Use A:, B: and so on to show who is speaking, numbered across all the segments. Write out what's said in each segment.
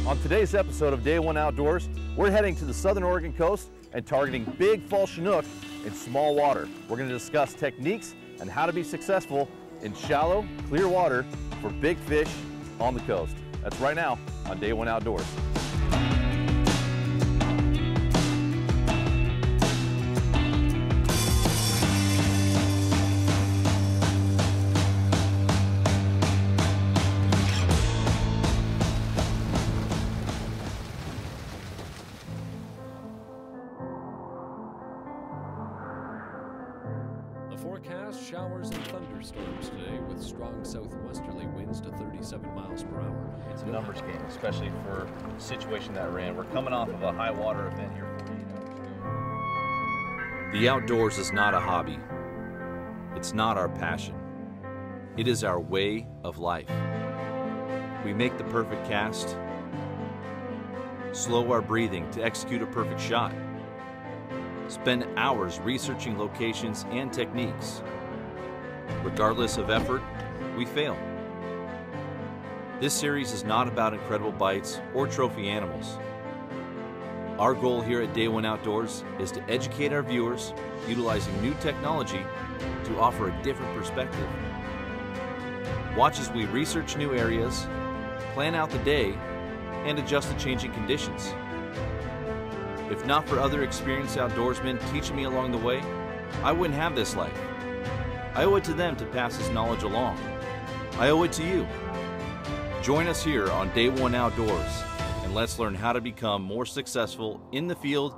A: On today's episode of Day One Outdoors, we're heading to the southern Oregon coast and targeting big fall Chinook in small water. We're going to discuss techniques and how to be successful in shallow, clear water for big fish on the coast. That's right now on Day One Outdoors.
B: Forecast showers and thunderstorms today with strong southwesterly winds to 37 miles per hour.
A: It's a numbers game, especially for the situation that we're in. We're coming off of a high water event here 48 hours ago.
C: The outdoors is not a hobby. It's not our passion. It is our way of life. We make the perfect cast, slow our breathing to execute a perfect shot, spend hours researching locations and techniques. Regardless of effort, we fail. This series is not about incredible bites or trophy animals. Our goal here at Day One Outdoors is to educate our viewers utilizing new technology to offer a different perspective. Watch as we research new areas, plan out the day, and adjust to changing conditions. If not for other experienced outdoorsmen teaching me along the way, I wouldn't have this life. I owe it to them to pass this knowledge along. I owe it to you. Join us here on Day One Outdoors, and let's learn how to become more successful in the field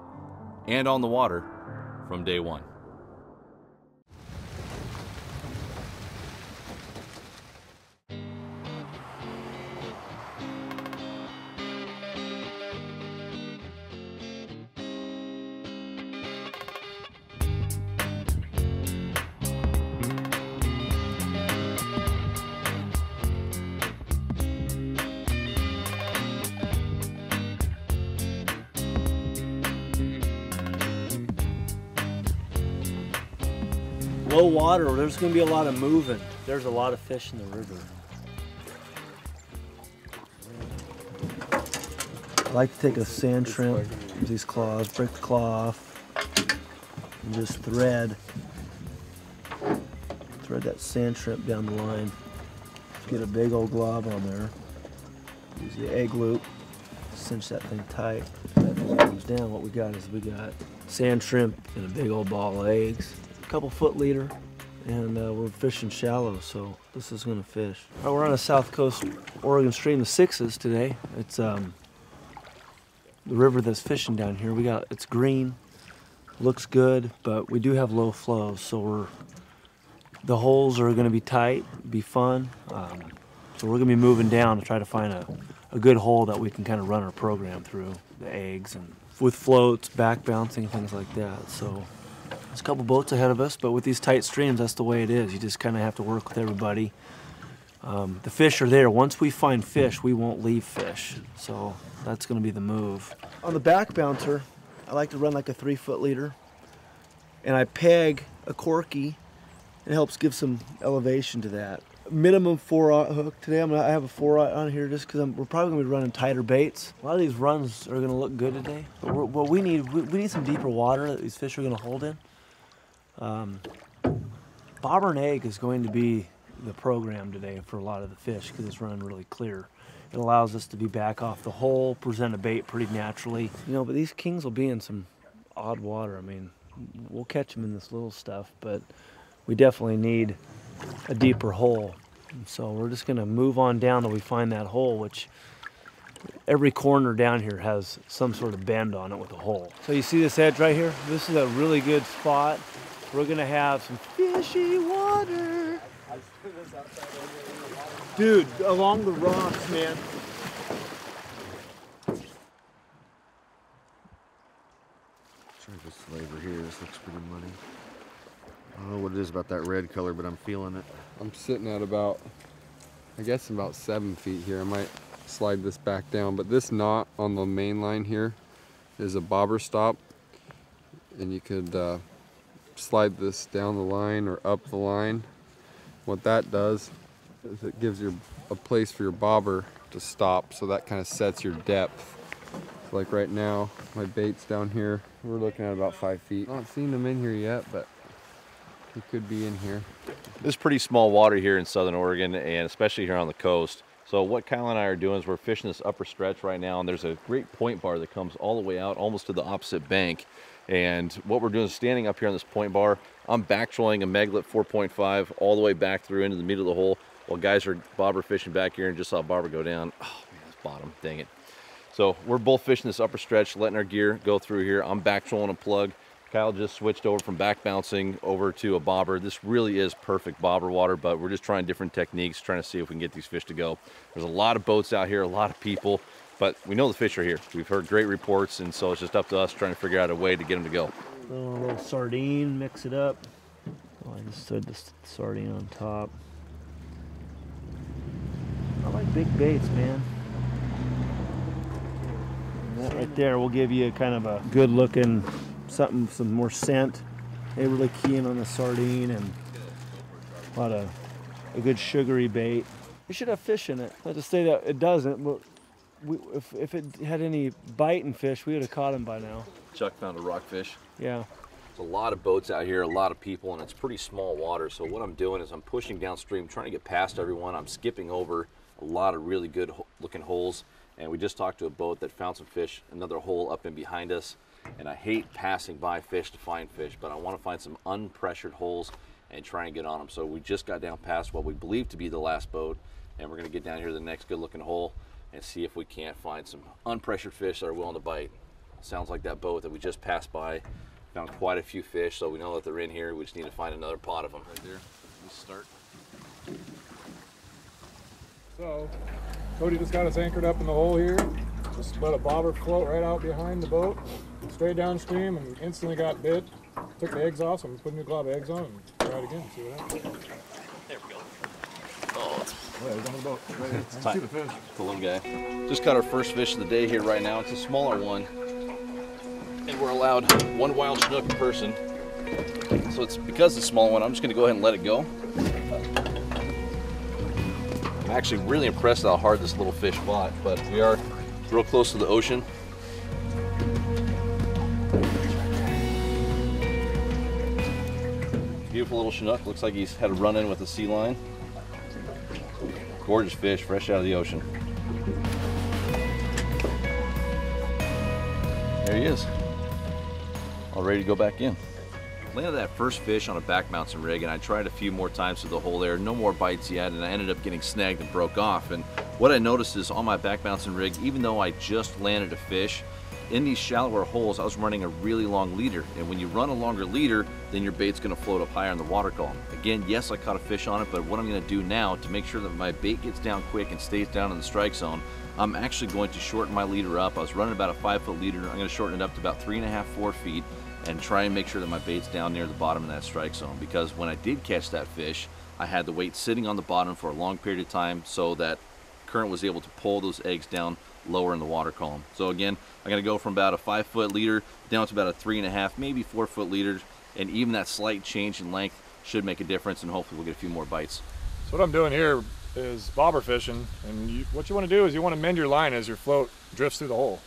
C: and on the water from day one.
D: Low water, there's going to be a lot of moving. There's a lot of fish in the river. I like to take a sand shrimp, use these claws, break the claw off, and just thread that sand shrimp down the line. Just get a big old glob on there. Use the egg loop, cinch that thing tight. If that thing comes down, what we got is we got sand shrimp and a big old ball of eggs. Couple foot leader, and we're fishing shallow, so this is going to fish. All right, we're on a south coast Oregon stream of Sixes today. It's the river that's fishing down here. It's green, looks good, but we do have low flows, so the holes are going to be tight, be fun. So we're going to be moving down to try to find a good hole that we can kind of run our program through, the eggs, and with floats, back bouncing, things like that. So there's a couple boats ahead of us, but with these tight streams, that's the way it is. You just kind of have to work with everybody. The fish are there. Once we find fish, we won't leave fish. So that's going to be the move. On the back bouncer, I like to run like a 3-foot leader, and I peg a corky. It helps give some elevation to that. Minimum 4-aught hook today. I have a 4-aught on here just because we're probably going to be running tighter baits. A lot of these runs are going to look good today, but what we need some deeper water that these fish are going to hold in. Bobber and egg is going to be the program today for a lot of the fish because it's running really clear. It allows us to be back off the hole, present a bait pretty naturally. You know, but these kings will be in some odd water. I mean, we'll catch them in this little stuff, but we definitely need a deeper hole. And so we're just going to move on down till we find that hole, which every corner down here has some sort of bend on it with a hole. So you see this edge right here? This is a really good spot. We're going to have some fishy water. Dude, along the rocks, man.
E: Surface flavor here. This looks pretty muddy. I don't know what it is about that red color, but I'm feeling it.
F: I'm sitting at about, I guess about 7 feet here. I might slide this back down, but this knot on the main line here is a bobber stop, and you could slide this down the line or up the line. What that does is it gives you a place for your bobber to stop, so that kind of sets your depth. So like right now, my bait's down here. We're looking at about 5 feet. Not seeing them in here yet, but he could be in here.
A: This is pretty small water here in Southern Oregon, and especially here on the coast. So what Kyle and I are doing is we're fishing this upper stretch right now, and there's a great point bar that comes all the way out almost to the opposite bank. And what we're doing is standing up here on this point bar. I'm back trolling a Meglet 4.5 all the way back through into the middle of the hole while guys are bobber fishing back here, and just saw bobber go down. Oh man, it's bottom, dang it. So we're both fishing this upper stretch, letting our gear go through here. I'm back trolling a plug. Kyle just switched over from back bouncing over to a bobber. This really is perfect bobber water, but we're just trying different techniques, trying to see if we can get these fish to go. There's a lot of boats out here, a lot of people, but we know the fish are here. We've heard great reports, and so it's just up to us trying to figure out a way to get them to go.
D: A little sardine, mix it up. Oh, I just threw the sardine on top. I like big baits, man. And that right there will give you kind of a good looking something, some more scent. They really key in on the sardine, and a good sugary bait. We should have fish in it. Not to say that it doesn't, but if it had any biting fish, we would have caught them by now.
A: Chuck found a rockfish.
D: Yeah.
A: There's a lot of boats out here, a lot of people, and it's pretty small water. So what I'm doing is I'm pushing downstream, trying to get past everyone. I'm skipping over a lot of really good looking holes. And we just talked to a boat that found some fish, another hole up in behind us. And I hate passing by fish to find fish, but I want to find some unpressured holes and try and get on them. So we just got down past what we believe to be the last boat, and we're going to get down here to the next good looking hole and see if we can't find some unpressured fish that are willing to bite. Sounds like that boat that we just passed by found quite a few fish, so we know that they're in here. We just need to find another pot of them. Right there, we start.
G: So Cody just got us anchored up in the hole here. Just let a bobber float right out behind the boat, straight downstream, and instantly got bit. Took the eggs off, so I'm gonna put a new glob of eggs on and try it again, see what happens.
A: There we go. Oh, it's
G: he's on the boat. Right here. I can see the fish.
A: The little guy. Just caught our first fish of the day here right now. It's a smaller one. And we're allowed one wild Chinook per person. So it's because it's a small one, I'm just gonna go ahead and let it go. I'm actually really impressed how hard this little fish fought, but we are real close to the ocean. Beautiful little Chinook. Looks like he's had a run-in with a sea lion. Gorgeous fish, fresh out of the ocean. There he is. All ready to go back in. Landed that first fish on a back bouncing rig, and I tried a few more times through the hole there. No more bites yet, and I ended up getting snagged and broke off. And what I noticed is on my back bouncing rig, even though I just landed a fish, in these shallower holes, I was running a really long leader. And when you run a longer leader, then your bait's gonna float up higher in the water column. Again, yes, I caught a fish on it, but what I'm gonna do now to make sure that my bait gets down quick and stays down in the strike zone, I'm actually going to shorten my leader up. I was running about a 5-foot leader. I'm gonna shorten it up to about 3.5, 4 feet and try and make sure that my bait's down near the bottom of that strike zone, because when I did catch that fish, I had the weight sitting on the bottom for a long period of time so that current was able to pull those eggs down lower in the water column. So again, I'm gonna go from about a 5-foot leader down to about a 3.5, maybe 4-foot leader, and even that slight change in length should make a difference, and hopefully we'll get a few more bites.
G: So what I'm doing here is bobber fishing, and what you want to do is you want to mend your line as your float drifts through the hole.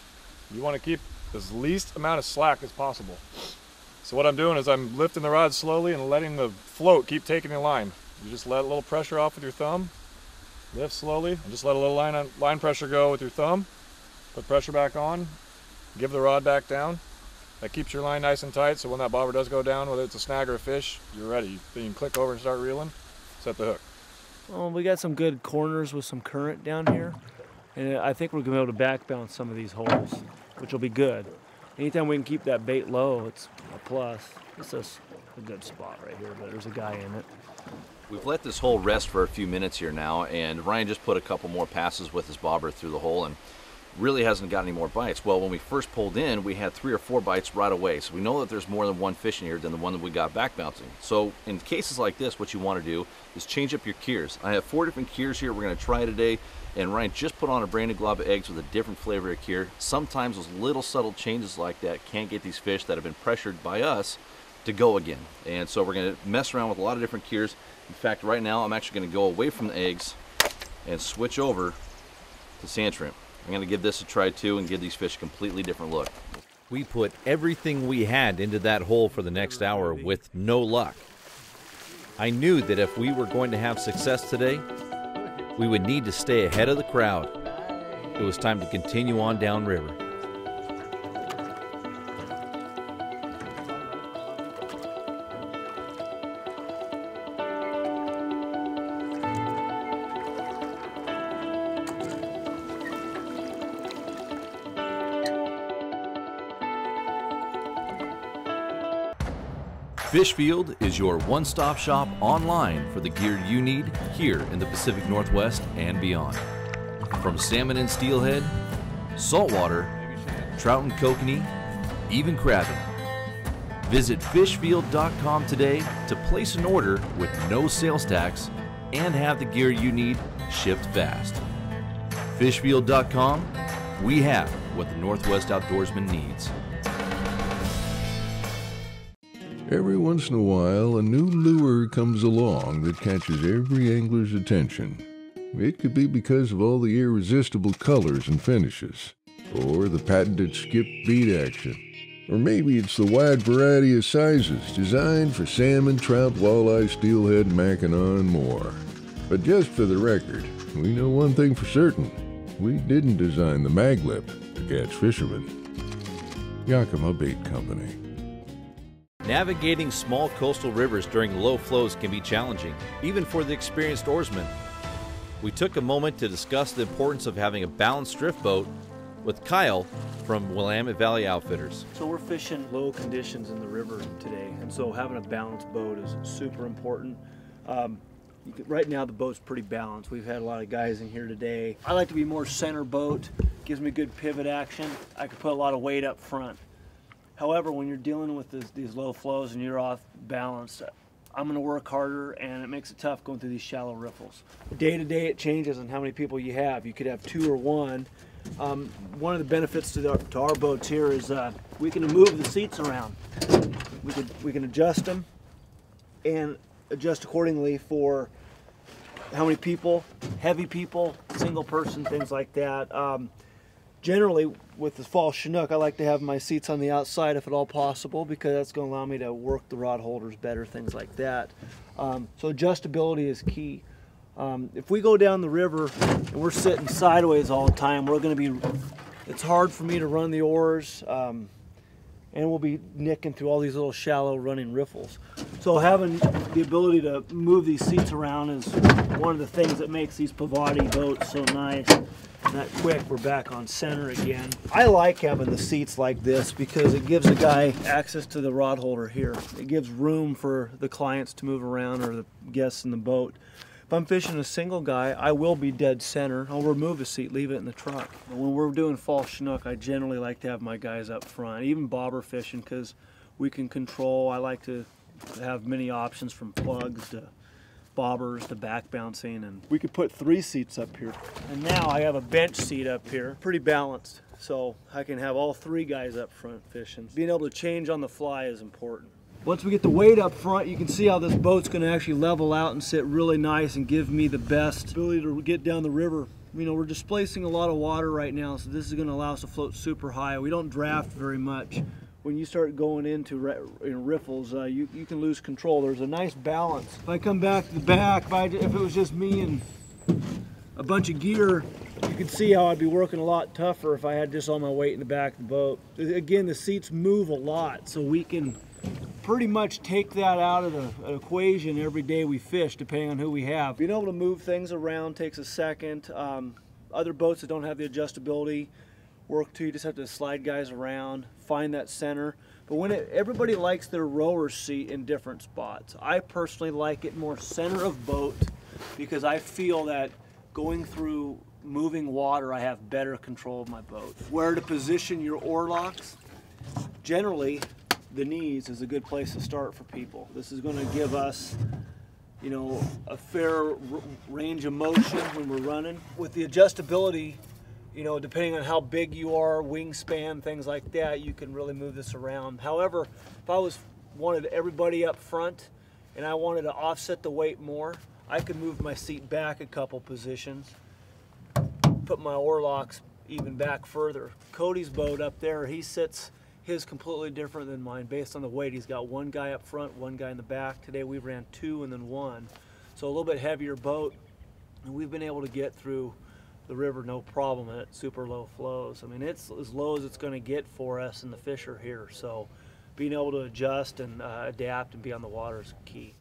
G: You want to keep as least amount of slack as possible. So what I'm doing is I'm lifting the rod slowly and letting the float keep taking the line. You just let a little pressure off with your thumb, lift slowly, and just let a little line pressure go with your thumb. Put pressure back on, give the rod back down. That keeps your line nice and tight, so when that bobber does go down, whether it's a snag or a fish, you're ready. Then you can click over and start reeling, set the hook.
D: Well, we got some good corners with some current down here, and I think we're gonna be able to back bounce some of these holes, which will be good. Anytime we can keep that bait low, it's a plus. This is a good spot right here, but there's a guy in it.
A: We've let this hole rest for a few minutes here now, and Ryan just put a couple more passes with his bobber through the hole and really hasn't got any more bites. Well, when we first pulled in, we had 3 or 4 bites right away, so we know that there's more than one fish in here than the one that we got back bouncing. So in cases like this, what you want to do is change up your keers. I have 4 different keers here we're going to try today, and Ryan just put on a brand new glob of eggs with a different flavor of keer. Sometimes those little subtle changes like that can't get these fish that have been pressured by us to go again. And so we're going to mess around with a lot of different keers. In fact, right now I'm actually going to go away from the eggs and switch over
C: to sand shrimp. I'm going to give this a try too and give these fish a completely different look.
A: We put everything we had into that hole for the next hour with no luck. I knew that if we were going to have success today, we would need to stay ahead of the crowd. It was time to continue on downriver. Fishfield is your one-stop shop online for the gear you need here in the Pacific Northwest and beyond. From salmon and steelhead, saltwater, trout and kokanee, even crabbing. Visit fishfield.com today to place an order with no sales tax and have the gear you need shipped fast. Fishfield.com, we have what the Northwest outdoorsman needs.
H: Every once in a while, a new lure comes along that catches every angler's attention. It could be because of all the irresistible colors and finishes, or the patented skip beat action, or maybe it's the wide variety of sizes designed for salmon, trout, walleye, steelhead, mackinaw, and more. But just for the record, we know one thing for certain. We didn't design the maglip to catch fishermen. Yakima Bait Company.
A: Navigating small coastal rivers during low flows can be challenging, even for the experienced oarsman. We took a moment to discuss the importance of having a balanced drift boat with Kyle from Willamette Valley Outfitters.
D: So we're fishing low conditions in the river today, and so having a balanced boat is super important. Right now the boat's pretty balanced. We've had a lot of guys in here today. I like to be more center boat, gives me good pivot action. I can put a lot of weight up front. However, when you're dealing with these low flows and you're off balance, I'm going to work harder, and it makes it tough going through these shallow riffles. Day to day it changes on how many people you have. You could have 2 or 1. One of the benefits to our boats here is we can move the seats around. We can adjust them and adjust accordingly for how many people, heavy people, single person, things like that. Generally, with the fall Chinook, I like to have my seats on the outside if at all possible, because that's going to allow me to work the rod holders better, things like that. So adjustability is key. If we go down the river and we're sitting sideways all the time, it's hard for me to run the oars, and we'll be nicking through all these little shallow running riffles. So having the ability to move these seats around is one of the things that makes these Pavati boats so nice. That quick, we're back on center again. I like having the seats like this because it gives the guy access to the rod holder here. It gives room for the clients to move around or the guests in the boat. If I'm fishing a single guy, I will be dead center. I'll remove a seat, leave it in the truck. But when we're doing fall Chinook, I generally like to have my guys up front, even bobber fishing, because we can control. I like to have many options from plugs to bobbers to back bouncing, and we could put 3 seats up here. And now I have a bench seat up here, pretty balanced, so I can have all 3 guys up front fishing. Being able to change on the fly is important. Once we get the weight up front, you can see how this boat's going to actually level out and sit really nice and give me the best ability to get down the river. You know, we're displacing a lot of water right now, so this is going to allow us to float super high. We don't draft very much. When you start going into riffles, you can lose control. There's a nice balance. If I come back to the back, if it was just me and a bunch of gear, you can see how I'd be working a lot tougher if I had just all my weight in the back of the boat. Again, the seats move a lot, so we can pretty much take that out of the equation every day we fish, depending on who we have. Being able to move things around takes a second. Other boats that don't have the adjustability work too. You just have to slide guys around, find that center. But when everybody likes their rower seat in different spots. I personally like it more center of boat because I feel that going through moving water, I have better control of my boat. Where to position your oar locks? Generally, the knees is a good place to start for people. This is going to give us, you know, a fair range of motion when we're running. With the adjustability, you know, depending on how big you are, wingspan, things like that, you can really move this around. However, if I wanted everybody up front and I wanted to offset the weight more, I could move my seat back a couple positions, put my oar locks even back further. Cody's boat up there, he sits his completely different than mine based on the weight. He's got one guy up front, one guy in the back. Today we ran 2 and then 1. So a little bit heavier boat, and we've been able to get through the river no problem at super low flows. I mean, it's as low as it's going to get for us, and the fish are here. So being able to adjust and adapt and be on the water is key.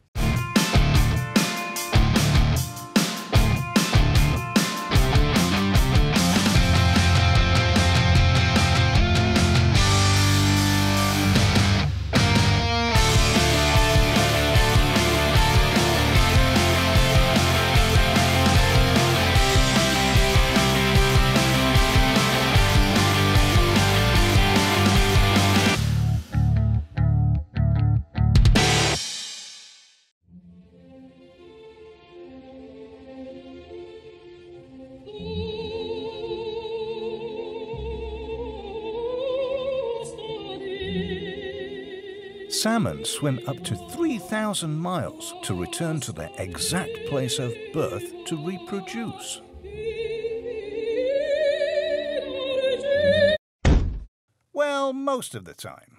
I: Salmon swim up to 3,000 miles to return to their exact place of birth to reproduce. Well, most of the time.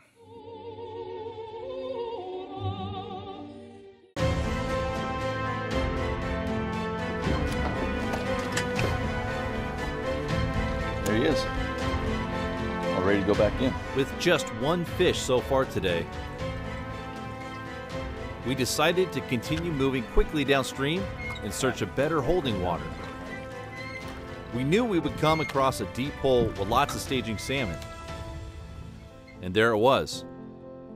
A: There he is. All ready to go back in.
C: With just one fish so far today, we decided to continue moving quickly downstream in search of better holding water. We knew we would come across a deep hole with lots of staging salmon. And there it was,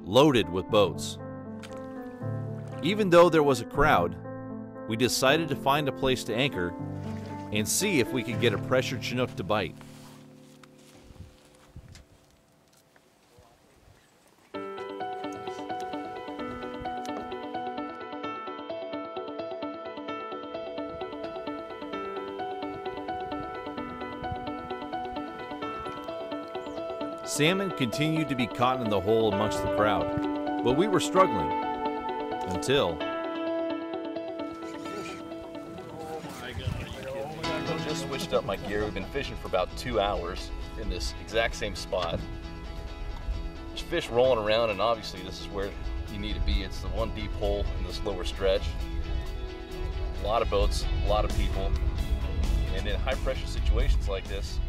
C: loaded with boats. Even though there was a crowd, we decided to find a place to anchor and see if we could get a pressured Chinook to bite. Salmon continued to be caught in the hole amongst the crowd, but we were struggling until...
A: I just switched up my gear. We've been fishing for about 2 hours in this exact same spot. There's fish rolling around, and obviously this is where you need to be. It's the one deep hole in this lower stretch. A lot of boats, a lot of people, and in high pressure situations like this,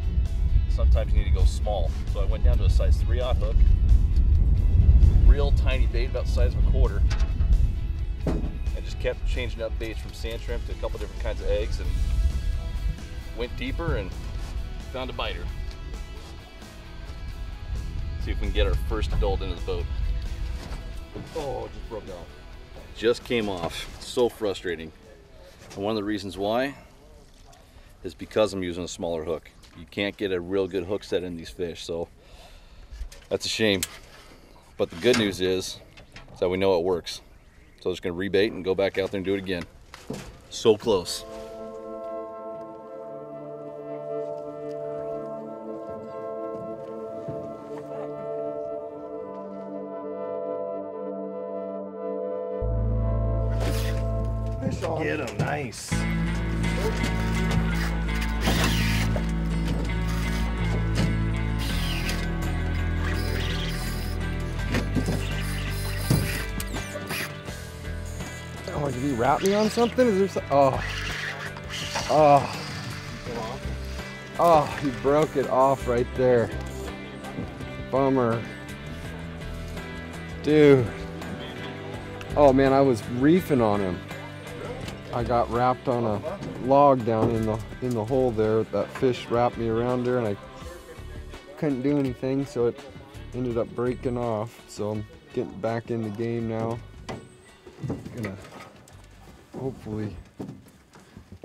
A: sometimes you need to go small. So I went down to a size 3/0 hook, real tiny bait about the size of a quarter. I just kept changing up baits from sand shrimp to a couple different kinds of eggs, and went deeper and found a biter. See if we can get our first adult into the boat. Oh, it just broke off. Just came off. It's so frustrating. And one of the reasons why is because I'm using a smaller hook. You can't get a real good hook set in these fish, so that's a shame. But the good news is that we know it works. So I'm just gonna rebait and go back out there and do it again. So close.
I: Get him, nice.
F: Oh, did he wrap me on something? Is there some... Oh, he broke it off right there. Bummer. Dude. Oh man, I was reefing on him. I got wrapped on a log down in the hole there. That fish wrapped me around there and I couldn't do anything, so it ended up breaking off. So I'm getting back in the game now. Gonna hopefully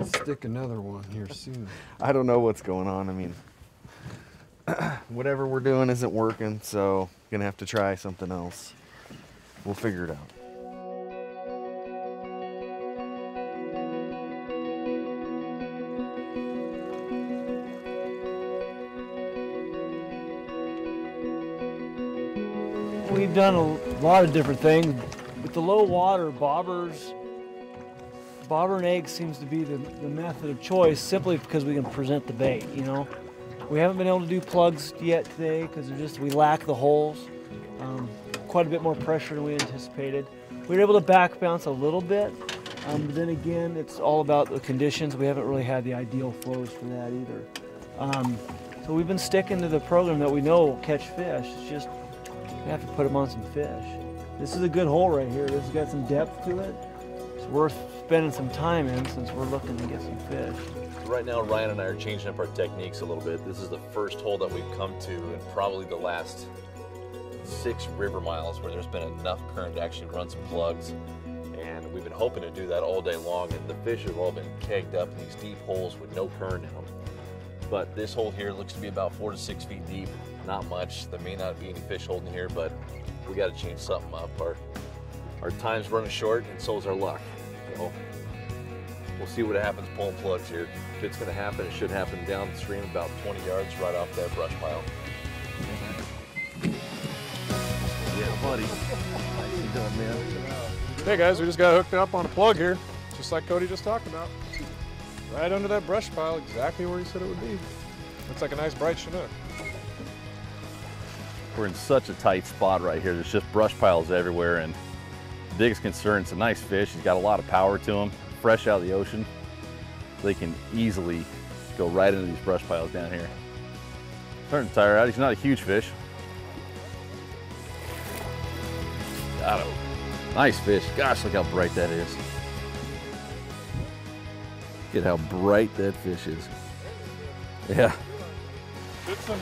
F: stick another one here soon.
E: I don't know what's going on. I mean, whatever we're doing isn't working, so gonna have to try something else. We'll figure it out.
D: We've done a lot of different things. With the low water, bobbers bobber and egg seems to be the method of choice, simply because we can present the bait, you know. We haven't been able to do plugs yet today because we lack the holes. Quite a bit more pressure than we anticipated. We were able to back bounce a little bit, but then again, it's all about the conditions. We haven't really had the ideal flows for that either. So we've been sticking to the program that we know will catch fish. It's just, we have to put them on some fish. This is a good hole right here. This has got some depth to it. It's worth spending some time in since we're looking to get some fish.
A: Right now, Ryan and I are changing up our techniques a little bit. This is the first hole that we've come to in probably the last 6 river miles where there's been enough current to actually run some plugs. And we've been hoping to do that all day long, and the fish have all been kegged up in these deep holes with no current in them. But this hole here looks to be about 4 to 6 feet deep. Not much. There may not be any fish holding here, but we got to change something up. Our time's running short, and so is our luck. So we'll see what happens pulling plugs here. If it's going to happen, it should happen downstream about 20 yards right off that brush pile. Yeah, buddy. How you doing, man?
G: Hey guys, we just got hooked up on a plug here, just like Cody just talked about. Right under that brush pile, exactly where he said it would be. Looks like a nice bright Chinook.
A: We're in such a tight spot right here. There's just brush piles everywhere, and the biggest concern, it's a nice fish. He's got a lot of power to him, fresh out of the ocean. They can easily go right into these brush piles down here. Starting to tire out. He's not a huge fish. Got him. Nice fish. Gosh, look how bright that is. Look at how bright that fish is. Yeah.
G: Get some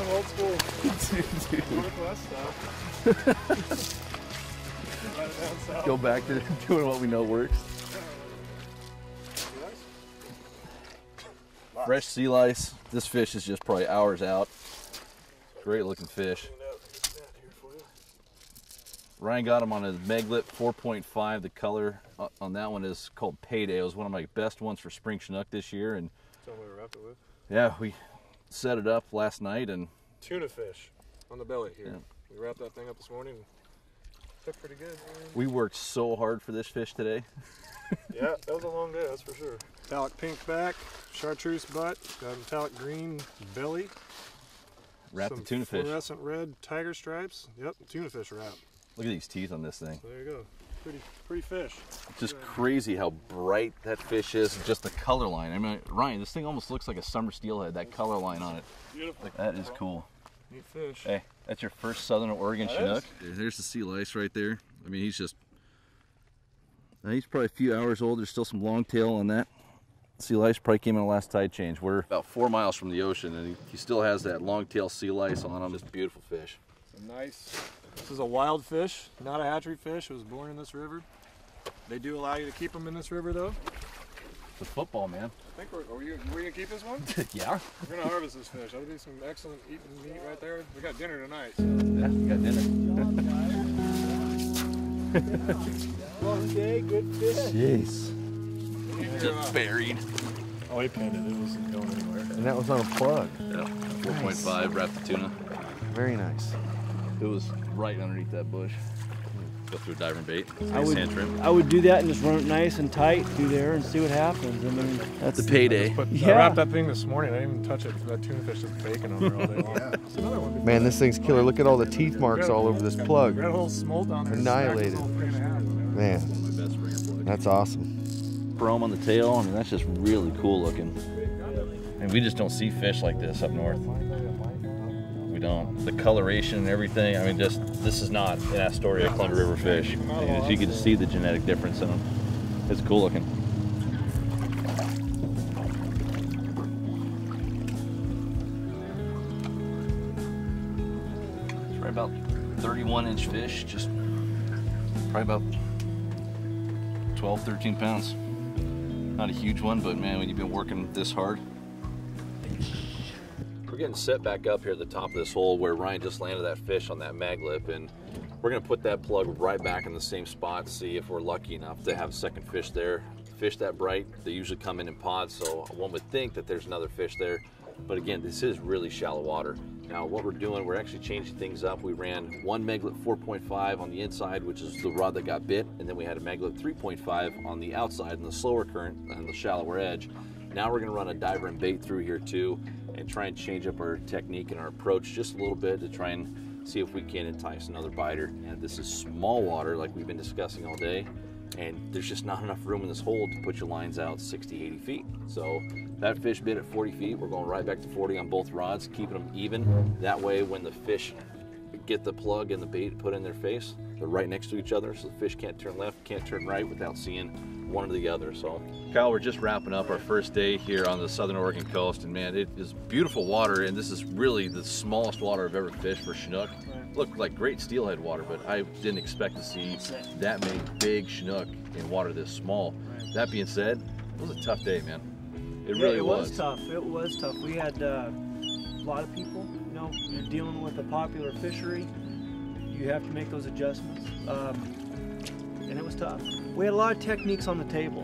G: old school Northwest stuff.
A: Go back to doing what we know works. Fresh sea lice. This fish is just probably hours out. Great looking fish. Ryan got him on a Meglit 4.5. The color on that one is called Payday. It was one of my best ones for spring Chinook this year. And
G: Tell me what we wrapped it with.
A: yeah, we set it up last night and
G: Tuna fish on the belly here.
A: Yeah.
G: We wrapped that thing up this morning. Took pretty good.
A: we worked so hard for this fish today.
G: Yeah, that was a long day, that's for sure. Metallic pink back, chartreuse butt, got a metallic green belly.
A: Wrap the tuna fish.
G: Fluorescent red tiger stripes. Yep, tuna fish wrap.
A: Look at these teeth on this thing.
G: There you go. Pretty fish.
A: It's just crazy how bright that fish is, and just the color line. I mean, Ryan, this thing almost looks like a summer steelhead, that color line on it.
G: Beautiful.
A: Like, that is cool.
G: Neat fish.
A: Hey, that's your first Southern Oregon
G: That
A: Chinook. There's the sea lice right there. I mean, he's probably a few hours old. There's still some long tail on that. Sea lice probably came in the last tide change. We're about 4 miles from the ocean, and he still has that long tail sea lice on him. Just beautiful fish.
G: It's a nice. This is a wild fish, not a hatchery fish. It was born in this river. They do allow you to keep them in this river, though.
A: It's a football, man.
G: I think we're gonna keep this one?
A: Yeah.
G: We're gonna harvest this fish. That'll be some excellent eating meat right there. We got dinner tonight. So.
A: Yeah, we got dinner.
D: Okay, good fish.
A: Jeez. Just buried.
G: Oh, he pinned it. It wasn't going anywhere.
E: And that was on a plug.
A: Yeah, 4.5, wrap the tuna.
E: Very nice.
A: It was right underneath that bush. Go through a diving bait. Sand shrimp.
D: I would do that and just run it nice and tight through there and see what happens. I mean, that's
A: The payday.
G: I wrapped that thing this morning. I didn't even touch it. That tuna fish is bacon on there all day long. It's another one.
E: Man, this thing's killer. Look at all the teeth marks all over this plug.
G: Got a whole smolt on there.
E: Annihilated. Man, that's awesome.
A: Chrome on the tail. I mean, that's just really cool looking. And we just don't see fish like this up north. We don't. The coloration and everything, I mean, this is not an Astoria Columbia River fish. And you can just see the genetic difference in them. It's cool looking. It's right about 31-inch fish, just probably about 12, 13 pounds. Not a huge one, but man, when you've been working this hard. We're getting set back up here at the top of this hole where Ryan just landed that fish on that mag lip, and we're gonna put that plug right back in the same spot, see if we're lucky enough to have a second fish there. Fish that bright, they usually come in pods, so one would think that there's another fish there. But again, this is really shallow water. Now what we're doing, we're actually changing things up. We ran one maglet 4.5 on the inside, which is the rod that got bit, and then we had a maglet 3.5 on the outside in the slower current and the shallower edge. Now we're gonna run a diver and bait through here too, and try and change up our technique and our approach just a little bit to try and see if we can entice another biter. And this is small water like we've been discussing all day, and there's just not enough room in this hole to put your lines out 60, 80 feet. So that fish bit at 40 feet. We're going right back to 40 on both rods, keeping them even. That way when the fish get the plug and the bait put in their face, they're right next to each other, so the fish can't turn left, can't turn right without seeing one or the other. So Kyle, we're just wrapping up our first day here on the Southern Oregon coast, and man, it is beautiful water, and this is really the smallest water I've ever fished for Chinook. Looked like great steelhead water, but I didn't expect to see that many big Chinook in water this small. That being said, it was a tough day, man. It really was.
D: It was tough. It was tough. We had a lot of people. You know, you're dealing with a popular fishery. You have to make those adjustments, and it was tough. We had a lot of techniques on the table,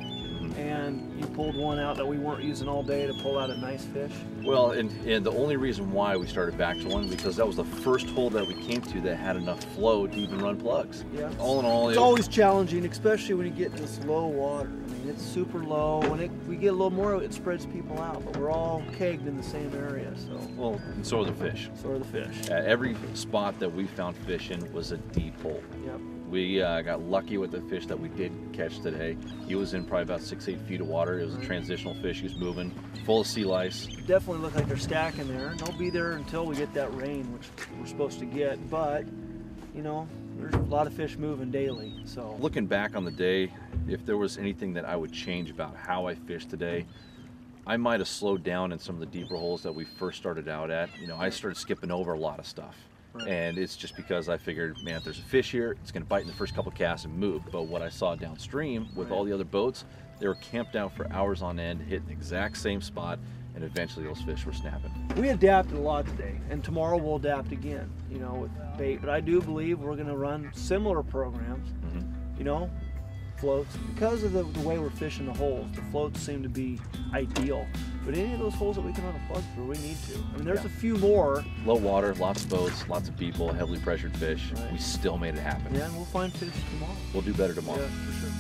D: and you pulled one out that we weren't using all day to pull out a nice fish.
A: Well, and the only reason why we started back to one, because that was the first hole that we came to that had enough flow to even run plugs.
D: Yeah.
A: All in all,
D: it's always challenging, especially when you get in this low water. I mean, it's super low. When we get a little more, it spreads people out. But we're all kegged in the same area, so.
A: Well, and so are the fish.
D: So are the fish.
A: Every spot that we found fish in was a deep hole.
D: Yep.
A: We got lucky with the fish that we did catch today. He was in probably about 6, 8 feet of water. It was a transitional fish. He was moving, full of sea lice.
D: Definitely look like they're stacking there. And they'll be there until we get that rain, which we're supposed to get. But, you know, there's a lot of fish moving daily. So
A: looking back on the day, if there was anything that I would change about how I fished today, I might have slowed down in some of the deeper holes that we first started out at. You know, I started skipping over a lot of stuff. Right. And it's just because I figured, man, if there's a fish here, it's going to bite in the first couple casts and move. But what I saw downstream with all the other boats, they were camped out for hours on end, hitting the exact same spot, and eventually those fish were snapping.
D: We adapted a lot today, and tomorrow we'll adapt again, you know, with bait. But I do believe we're going to run similar programs, you know, floats. Because of the way we're fishing the holes, the floats seem to be ideal. But any of those holes that we can run a plug through, we need to. I mean, there's a few more.
A: Low water, lots of boats, lots of people, heavily pressured fish.
D: Right.
A: We still made it happen.
D: Yeah, and we'll find fish tomorrow.
A: We'll do better tomorrow.
D: Yeah, for sure.